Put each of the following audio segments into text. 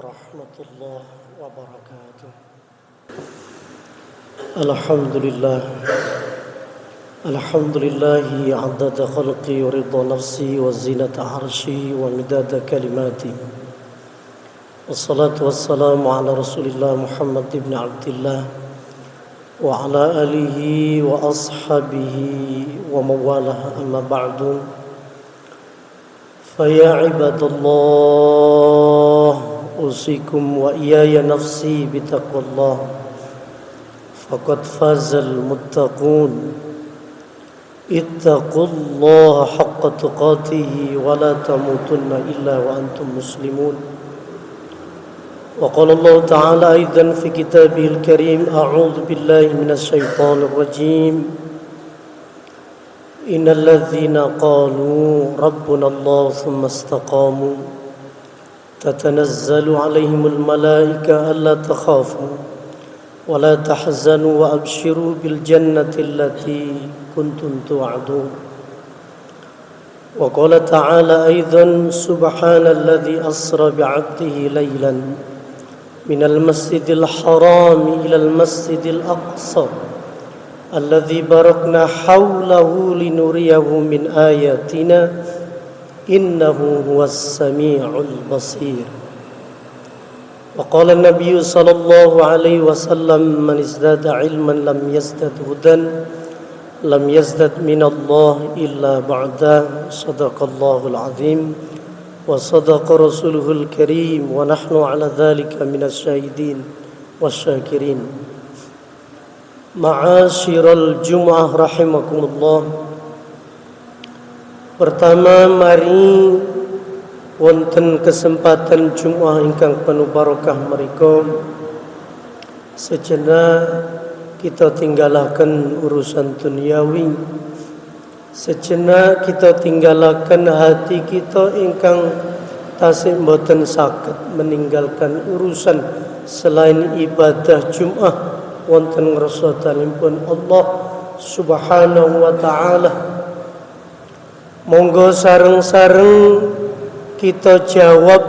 ورحمة الله وبركاته. الحمد لله عدد خلقي ورضا نفسي وزينة عرشي ومداد كلماتي، والصلاة والسلام على رسول الله محمد بن عبد الله وعلى آله وأصحابه ومن والاه، أما بعد، فيا عباد الله أوصيكم وإياي نفسي بتقوى الله، فقد فاز المتقون. اتقوا الله حق تقاته ولا تموتن إلا وأنتم مسلمون. وقال الله تعالى أيضا في كتابه الكريم: أعوذ بالله من الشيطان الرجيم، إن الذين قالوا ربنا الله ثم استقاموا تتنزل عليهم الملائكة ألا تخافوا ولا تحزنوا وأبشروا بالجنة التي كنتم توعدون. وقال تعالى أيضا: سبحان الذي أسرى بعبده ليلا من المسجد الحرام إلى المسجد الأقصى الذي باركنا حوله لنريه من آياتنا إنه هو السميع البصير. وقال النبي صلى الله عليه وسلم: من ازداد علما لم يزدد هدى لم يزدد من الله إلا بعدا. صدق الله العظيم وصدق رسوله الكريم ونحن على ذلك من الشاهدين والشاكرين. Ma'asyiral Jum'ah rahimakumullah. Pertama, mari wonten kesempatan Jum'ah ingkang penuh barokah menika sejenak kita tinggalaken urusan duniawi, sejenak kita tinggalaken hati kita ingkang tasih mboten saged meninggalkan urusan selain ibadah Jum'ah wonten ngrasakaken Allah Subhanahu wa taala. Monggo sareng-sareng kita jawab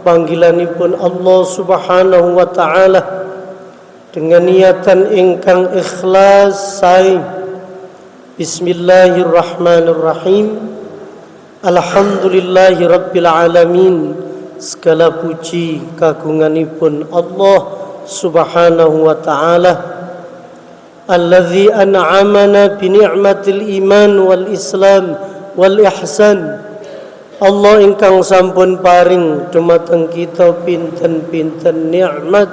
panggilanipun Allah Subhanahu wa taala dengan niatan ingkang ikhlas sae. Bismillahirrahmanirrahim. Alhamdulillahi rabbil alamin. Segala puji kagunganipun Allah Subhanahu wa ta'ala alladzi an'amana bi ni'matil iman wal islam wal ihsan. Allah ingkang sampun paring dumateng kita pinten-pinten nikmat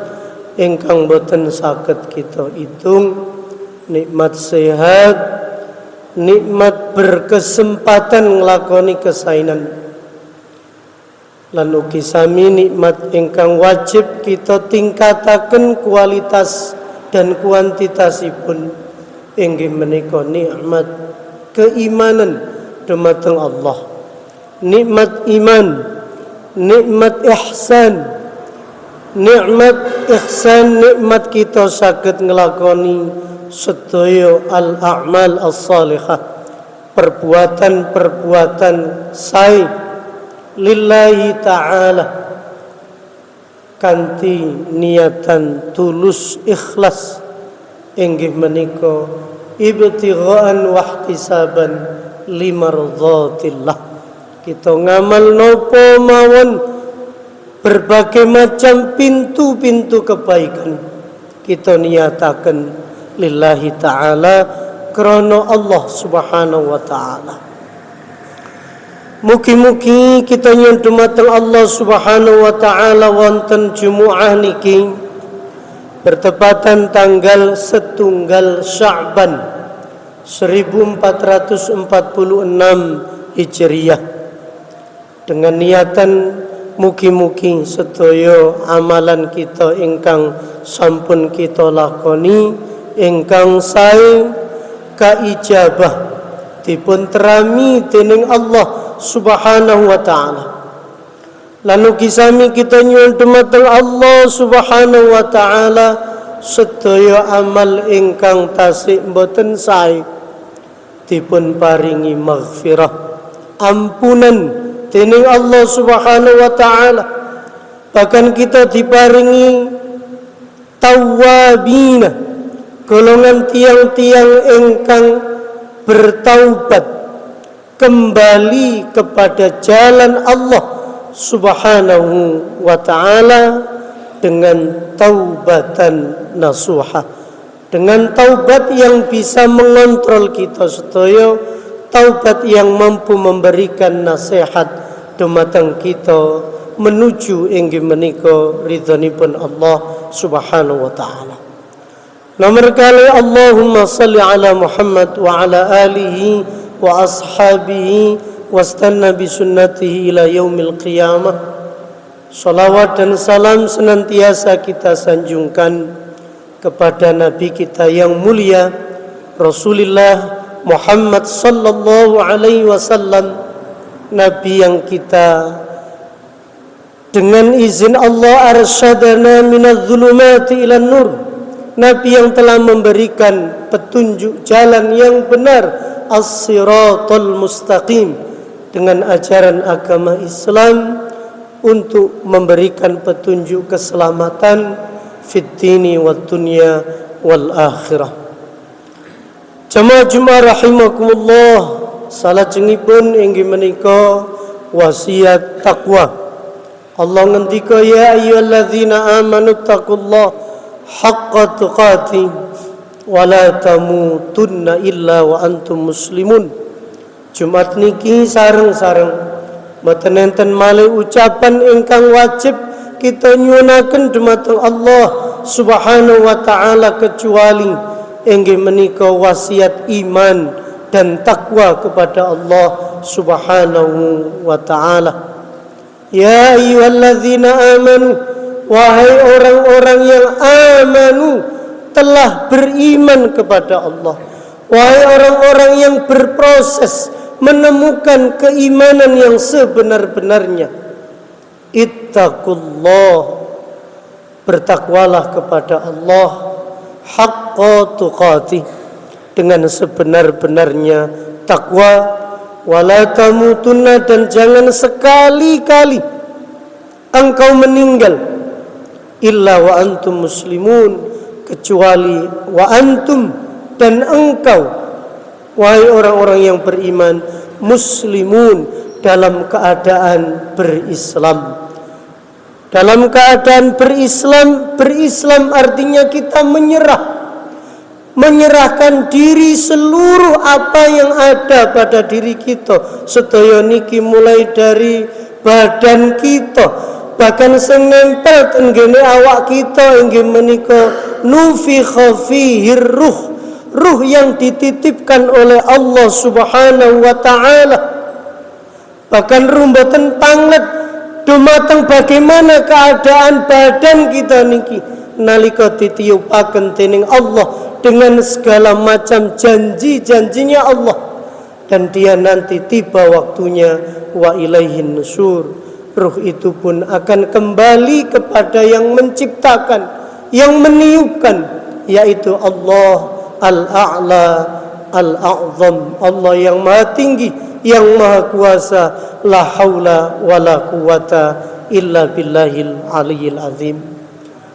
ingkang boten saged kita hitung. Nikmat sehat, nikmat berkesempatan nglakoni kesainan, lan ugi sami nikmat ingkang wajib kita tingkataken kualitas dan kuantitasipun, inggih menika nikmat keimanan dumateng Allah, nikmat iman, nikmat ihsan, nikmat kita saged nglakoni sedaya al-a'mal as-salihah, perbuatan-perbuatan sae lillahi ta'ala kanthi niatan tulus ikhlas, inggih menika ibtigha'an wa ihtisaban limardhatillah. Kita ngamal napa mawon berbagai macam pintu-pintu kebaikan kita niataken lillahi ta'ala krana Allah Subhanahu wa ta'ala. Mugi-mugi kita nyuwun dumateng Allah Subhanahu wa taala wonten Jumu'ah niki bertepatan tanggal 1 Sya'ban 1446 Hijriah, dengan niatan mugi-mugi sedaya amalan kita ingkang sampun kita lakoni ingkang sae kaijabah dipun terami dening Allah Subhanahu wa ta'ala. Lan ugi sami kita nyuwun dumateng Allah Subhanahu wa ta'ala sedaya amal ingkang tasih mboten sae dipun paringi maghfirah, ampunan dening Allah Subhanahu wa ta'ala. Bahkan kita diparingi tawwabina, golongan tiang-tiang engkang bertaubat kembali kepada jalan Allah Subhanahu wa ta'ala dengan taubatan nasuha, dengan taubat yang bisa mengontrol kita sedaya, taubat yang mampu memberikan nasihat dumateng kita menuju inggih menika ridhonipun Allah Subhanahu wa ta'ala. Nomor kali Allahumma salli ala Muhammad wa ala alihi wa ashabihi wastanna bi sunnatihi ila yaumil qiyamah. Salawat dan salam senantiasa kita sanjungkan kepada Nabi kita yang mulia Rasulullah Muhammad sallallahu alaihi wasallam, Nabi yang kita dengan izin Allah arsyadana minadz-zulumati ilan nur, Nabi yang telah memberikan petunjuk jalan yang benar, as-siratal mustaqim, dengan ajaran agama Islam untuk memberikan petunjuk keselamatan fid dini wad dunya wal akhirah. Jamaah Jumat rahimakumullah, salajengipun inggih menika wasiat takwa. Allah ngendika, ya ayyuhalladzina amanu taqullaha haqqa tuqatih wa la tamutunna illa wa antum muslimun. Jumat niki sareng-sareng mboten enten malih ucapan ingkang wajib kita nyuwunaken dumateng Allah Subhanahu wa taala kecuali inggih menika wasiat iman dan takwa kepada Allah Subhanahu wa taala. Ya ayyuhalladzina amanu, wahai orang-orang yang amanu, telah beriman kepada Allah. Wahai orang-orang yang berproses menemukan keimanan yang sebenar-benarnya, ittaqullah, bertakwalah kepada Allah haqqa tuqatih, dengan sebenar-benarnya takwa. Wala tamutunna, dan jangan sekali-kali engkau meninggal illa wa antum muslimun, kecuali wa antum, dan engkau wahai orang-orang yang beriman, muslimun, dalam keadaan berislam. Dalam keadaan berislam artinya kita menyerahkan diri seluruh apa yang ada pada diri kita sedaya niki, mulai dari badan kita bahkan sing nempel tenggene awak kita inggih menika nufikha fihi ruh yang dititipkan oleh Allah Subhanahu wa taala. Bahkan mboten panglet dumateng bagaimana keadaan badan kita niki nalika ditiupaken dening Allah dengan segala macam janji-janjinya Allah, dan dia nanti tiba waktunya wa ilaihin nusur, ruh itu pun akan kembali kepada yang menciptakan, yang meniupkan, yaitu Allah Al-A'la Al-A'zam, Allah yang maha tinggi, yang maha kuasa, la haula wala quwata illa billahil aliyil azim.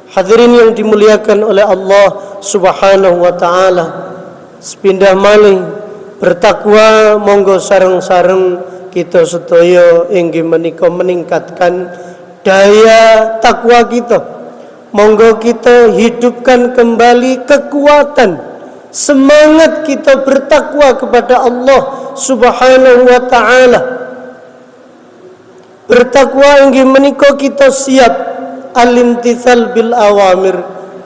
Hadirin yang dimuliakan oleh Allah Subhanahu wa taala, sepindah malih bertakwa monggo sareng-sareng kita sedaya inggih menika meningkatkan daya takwa kita. Monggo kita hidupkan kembali kekuatan semangat kita bertakwa kepada Allah Subhanahu wa taala. Bertakwa inggih menika kita siap al-imtithal bil awamir,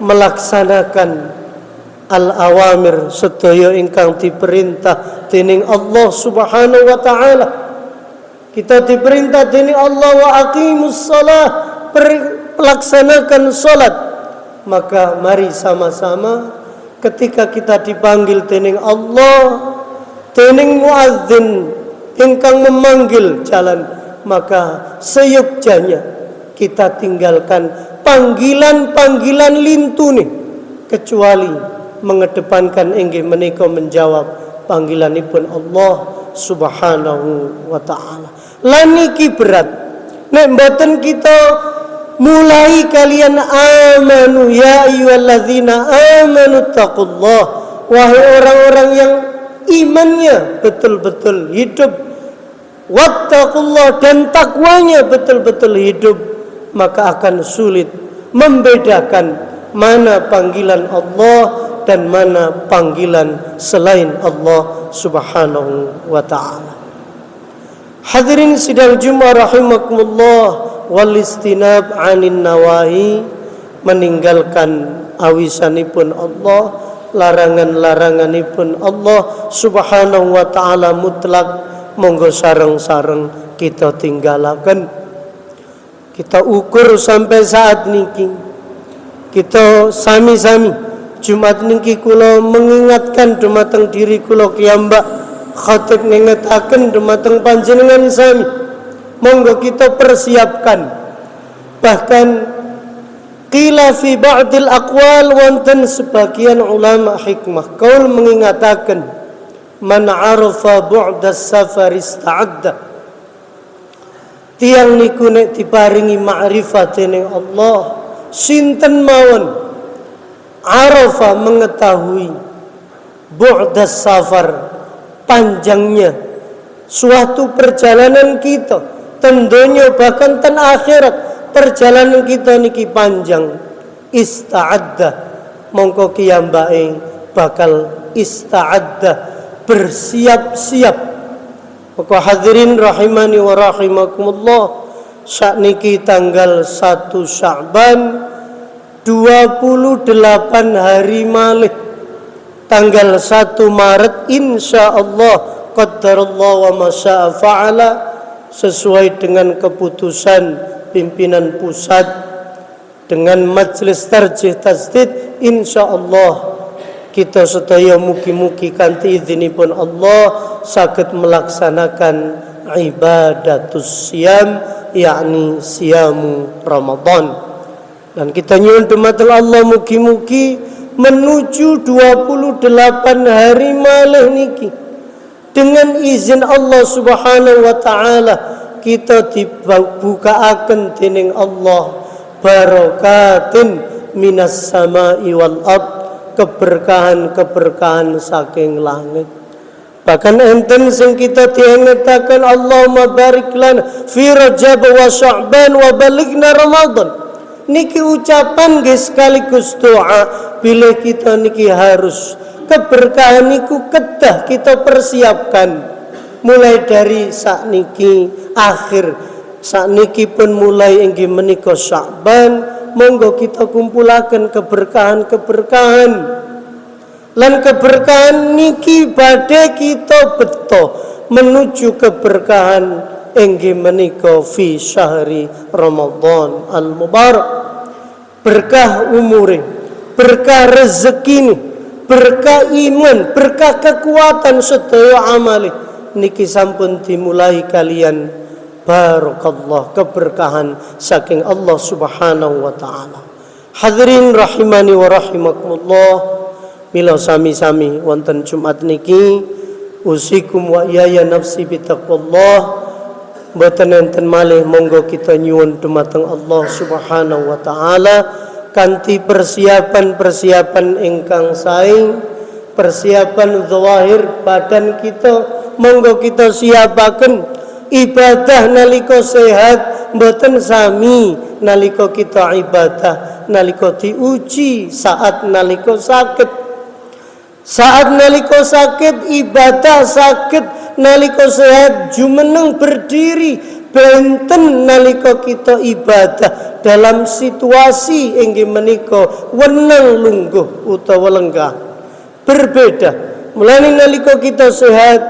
melaksanakan al-awamir sedaya ingkang diperintah dening Allah Subhanahu wa taala. Kita diperintah dening Allah wa aqimus shalah, pelaksanakan salat. Maka mari sama-sama ketika kita dipanggil dening Allah, dening muadzin ingkang memanggil jalan, maka seyogyanya kita tinggalkan panggilan-panggilan lintune, kecuali mengedepankan inggih menika menjawab panggilanipun Allah Subhanahu wa taala. Lan niki berat nek mboten kita mulai kalian amanu ya ayyuhalladzina amanu taqullah, wahai orang-orang yang imannya betul-betul hidup, wattaqullah, dan takwanya betul-betul hidup, maka akan sulit membedakan mana panggilan Allah dan mana panggilan selain Allah Subhanahu wa ta'ala. Hadirin sidang Jumat rahimakumullah, wal istinab anin nawahi, meninggalkan awisanipun Allah, larangan-laranganipun Allah Subhanahu wa ta'ala mutlak, monggo sareng-sareng kita tinggalaken. Kita ukur sampai saat niki, kita sami-sami Jumat niki kula mengingatkan dumateng diri kula kiyambak, khatib ngingetaken dumateng panjenengan sami, monggo kita persiapkan. Bahkan qila fi ba'dil aqwal, wonten sebagian ulama hikmah kaul mengingataken man arafa bu'das safar ista'adda, tiang niku nek diparingi ma'rifat dening Allah, sinten mawon arafa mengetahui bu'das safar, panjangnya suatu perjalanan kita tentunya bahkan ten akhirat, perjalanan kita niki panjang, ista'adda, mongko kiyambake bakal ista'adda, bersiap-siap. Maka hadirin rahimani wa rahimakumullah, sakniki tanggal 1 Sya'ban 28 hari malih, tanggal 1 Maret insyaallah qadarullah wa masya'a fa'ala, sesuai dengan keputusan pimpinan pusat dengan majelis tarjih tasdid, insyaallah kita sedaya mugi-mugi kanthi izinipun Allah saged melaksanakan ibadatus siyam, yakni siyamu Ramadan. Dan kita nyuwun dumateng Allah mugi-mugi menuju 28 hari malih niki, dengan izin Allah Subhanahu wa ta'ala, kita dibukaaken dening Allah barakatin minas sama'i wal ard, keberkahan-keberkahan saking langit. Bahkan enten sing kita diingetaken Allahumma barik lana fi Rajab wa Sya'ban wa balighna Ramadan. Niki ucapan nggih sekaligus doa, bila kita niki harus keberkahan niku kedah kita persiapkan mulai dari sakniki akhir, sakniki pun mulai inggih menika Sya'ban, monggo kita kumpulaken keberkahan-keberkahan. Lan keberkahan niki badhe kita beto menuju keberkahan inggih menika fi syahri Ramadan al-mubarak. Berkah umure, berkah rezeki, berkah iman, berkah kekuatan sedaya amali niki sampun dimulai kalian, barakallah, keberkahan saking Allah Subhanahu wa ta'ala. Hadirin rahimani wa rahimakumullah, mila sami-sami wonten Jumat niki usikum wa iyaya nafsi bitaqwallah. Mboten enten malih monggo kita nyuwun dumateng Allah Subhanahu wa ta'ala kanthi persiapan-persiapan ingkang sae, persiapan zahir badan kita monggo kita siapaken. Ibadah nalika sehat mboten sami nalika kita ibadah nalika diuji saat nalika sakit. Saat nalika sakit ibadah sakit, nalika sehat jumeneng berdiri, benten nalika kita ibadah dalam situasi inggih menika wenang lungguh utawa lenggah. Berbeda. Mulane nalika kita sehat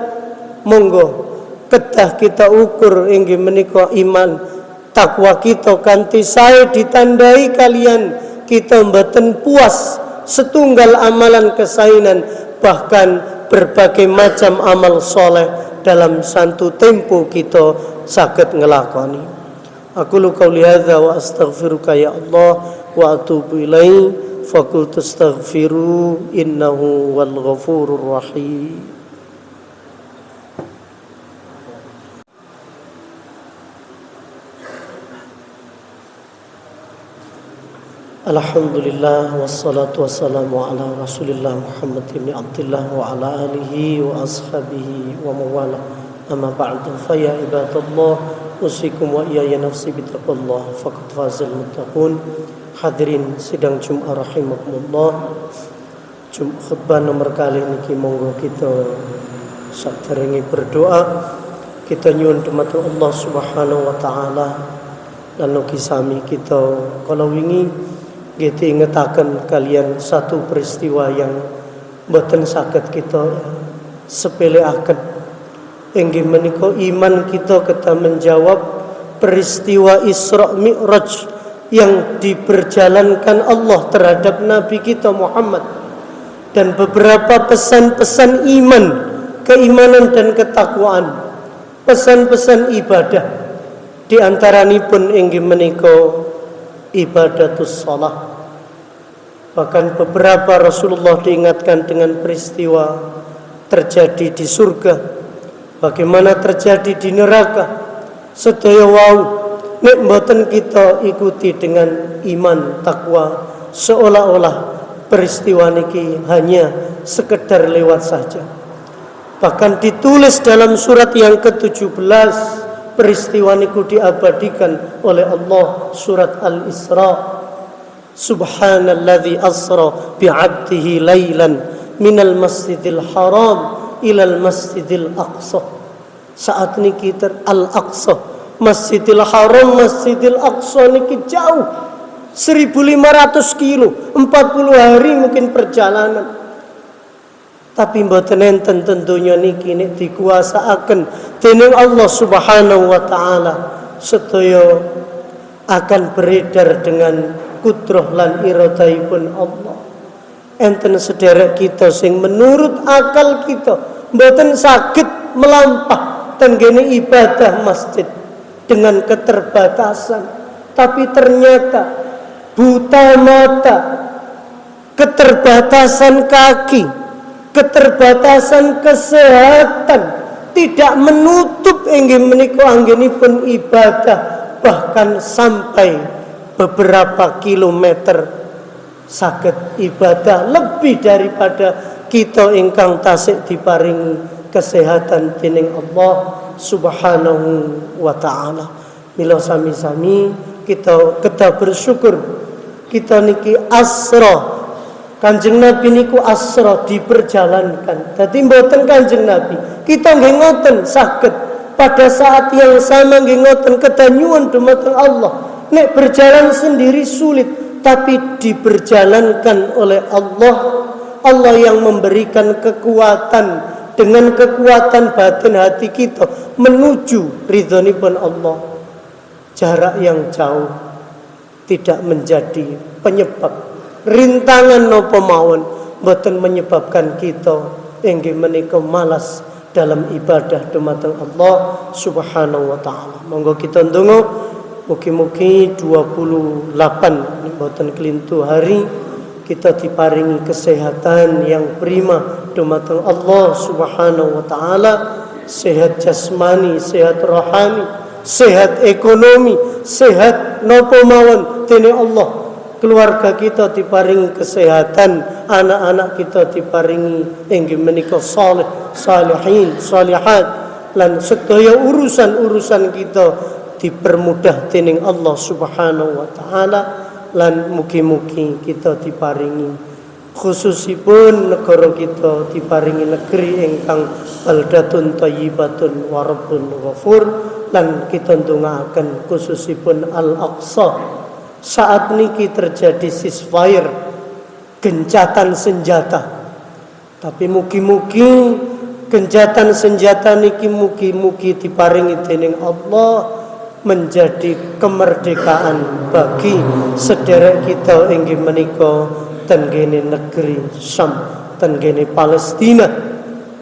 monggo kedah kita ukur inggih menika iman takwa kita kanthi sae ditandai kalian kita mboten puas setunggal amalan kesainan, bahkan berbagai macam amal soleh dalam satu tempo kita saged ngelakoni. Aku lu qauli hadza wa astaghfiruka ya Allah wa atubu ilaihi faqul tastaghfiru innahu wal ghafurur rahim. Alhamdulillah wassalatu wassalamu ala Rasulillah Muhammad ibn Abdullah wa ala alihi wa ashabihi wa mawala. Amma ba'du, fa ya ibadallah, usikum wa iyaya nafsi bitaqwallah, faqad fazal muttaqun. Hadirin sidang Jumat rahimakumullah. Khutbah nomor kali niki monggo kita saderenge berdoa, kita nyuwun dumateng Allah Subhanahu wa taala lan ugi sami kita kala wingi kita ingetaken kalian satu peristiwa yang mboten saged kita sepeleaken. Inggih menika iman kita kedah menjawab peristiwa Isra Mi'raj yang diperjalankan Allah terhadap Nabi kita Muhammad, dan beberapa pesan-pesan iman, keimanan dan ketakwaan, pesan-pesan ibadah. Di antaranipun inggih menika ibadatus shalah. Bahkan beberapa Rasulullah diingatkan dengan peristiwa terjadi di surga, bagaimana terjadi di neraka. Sedaya wau nek mboten kita ikuti dengan iman takwa, seolah-olah peristiwa niki hanya sekedar lewat saja. Bahkan ditulis dalam surat yang ke-17, peristiwa niku diabadikan oleh Allah, surat Al-Isra. Subhanalladzi asra bi'abdihi lailan minal masjidil haram ilal masjidil aqsa. Saat niki Al-Aqsa, Masjidil Haram, Masjidil Aqsa niki jauh 1500 kilo, 40 hari mungkin perjalanan. Tapi mboten enten tentunya niki nek dikuasaaken dening Allah Subhanahu wa taala, sedaya akan beredar dengan kudrah lan iradahipun Allah. Enten sederek kita sing menurut akal kita mboten saged melampah tenggene ibadah masjid dengan keterbatasan, tapi ternyata buta mata, keterbatasan kaki, keterbatasan kesehatan tidak menutup inggih menika anggenipun ibadah, bahkan sampai beberapa kilometer saged ibadah lebih daripada kita ingkang tasik diparingi kesehatan dening Allah Subhanahu wa taala. Mila sami-sami kita kedah bersyukur kita niki asra. Kanjeng Nabi niku asra diperjalankan. Dadi mboten Kanjeng Nabi, kita nggih ngoten saged pada saat yang sama nggih ngoten kedah nyuwun dumateng Allah. Nek berjalan sendiri sulit, tapi diperjalankan oleh Allah. Allah yang memberikan kekuatan, dengan kekuatan batin hati kita menuju ridhonipun Allah. Jarak yang jauh tidak menjadi penyebab, rintangan napa mawon boten menyebabkan kita inggih menika malas dalam ibadah dumateng Allah Subhanahu wa taala. Monggo kita ndonga mugi-mugi 28 boten kelintu hari kita diparingi kesehatan yang prima dumateng Allah Subhanahu wa taala, sehat jasmani, sehat rohani, sehat ekonomi, sehat napa mawon dening Allah. Keluarga kita diparingi kesehatan, anak-anak kita diparingi inggih menika saleh, salihin, salihat, lan sedaya urusan-urusan kita dipermudah dening Allah Subhanahu wa taala, lan mugi-mugi kita diparingi khususipun negara kita diparingi negeri ingkang baldatun thayyibatun wa rabbun ghafur, lan kita ndongaaken khususipun Al-Aqsa. Saat niki terjadi ceasefire, gencatan senjata, tapi mugi-mugi gencatan senjata niki mugi-mugi diparingi dening Allah menjadi kemerdekaan bagi sederek kita inggih menika tenggene negeri Syam, tenggene Palestina.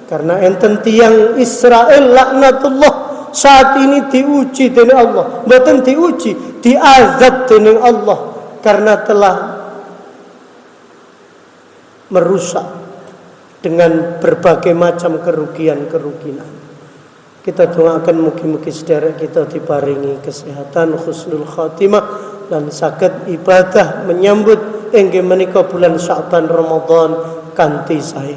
Karena enten tiyang Israel laknatullah saat ini diuji dening Allah, mboten diuji, diazab dening Allah karena telah merusak dengan berbagai macam kerugian-kerugian. Kita doakan mugi-mugi sederek kita diparingi kesehatan, husnul khatimah, lan saged ibadah menyambut inggih menika bulan Sya'ban Ramadan kanthi sae.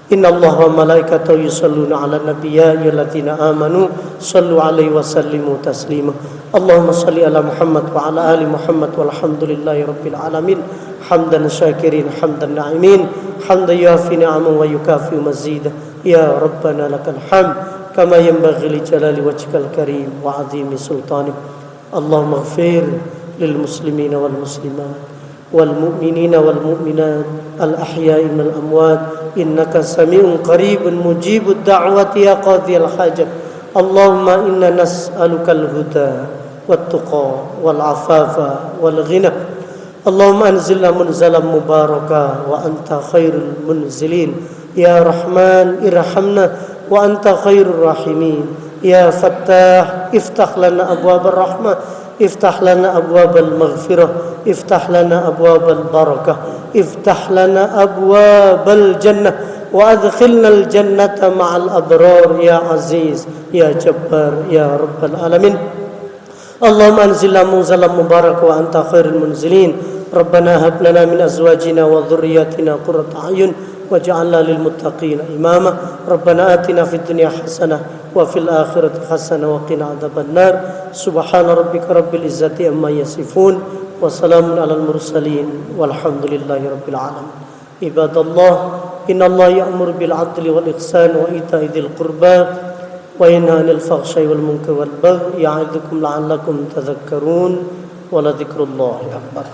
Innallaha wa malaikatahu yusholluna 'alan nabiy ya ayyuhalladzina amanu shallu 'alaihi wa sallimu taslima. Allahumma shalli ala Muhammad wa ala ali Muhammad walhamdulillahi rabbil alamin. Hamdan syakirin hamdan na'imin hamdan yuafi ni'amahu wa yukafi mazidah. Ya rabbana lakal hamd kama yanbaghi li jalali wajhikal karim wa 'azimi sultanik. Allahumma ighfir lil muslimina wal muslimat والمؤمنين والمؤمنات الأحياء من الأموات إنك سميع قريب مجيب الدعوة يا قاضي الحاجة. اللهم إنا نسألك الهدى والتقى والعفاف والغنى. اللهم أنزلنا منزلا مباركا وأنت خير المنزلين. يا رحمن ارحمنا وأنت خير الراحمين. يا فتاح افتح لنا أبواب الرحمة افتح لنا أبواب المغفرة افتح لنا أبواب البركة افتح لنا أبواب الجنة وأدخلنا الجنة مع الأبرار يا عزيز يا جبار يا رب العالمين. اللهم أنزل منزلا مبارك وأنت خير المنزلين. ربنا هب لنا من أزواجنا وذرياتنا قرة أعين واجعلنا للمتقين إماما. ربنا آتنا في الدنيا حسنة وفي الآخرة حسنة وقنا عذاب النار. سبحان ربك رب العزة عما يصفون وسلام على المرسلين والحمد لله رب العالمين. عباد الله إن الله يأمر بالعدل والإحسان وإيتاء ذي القربى وينهى عن الفحشاء والمنكر والبغي يعظكم لعلكم تذكرون ولذكر الله أكبر.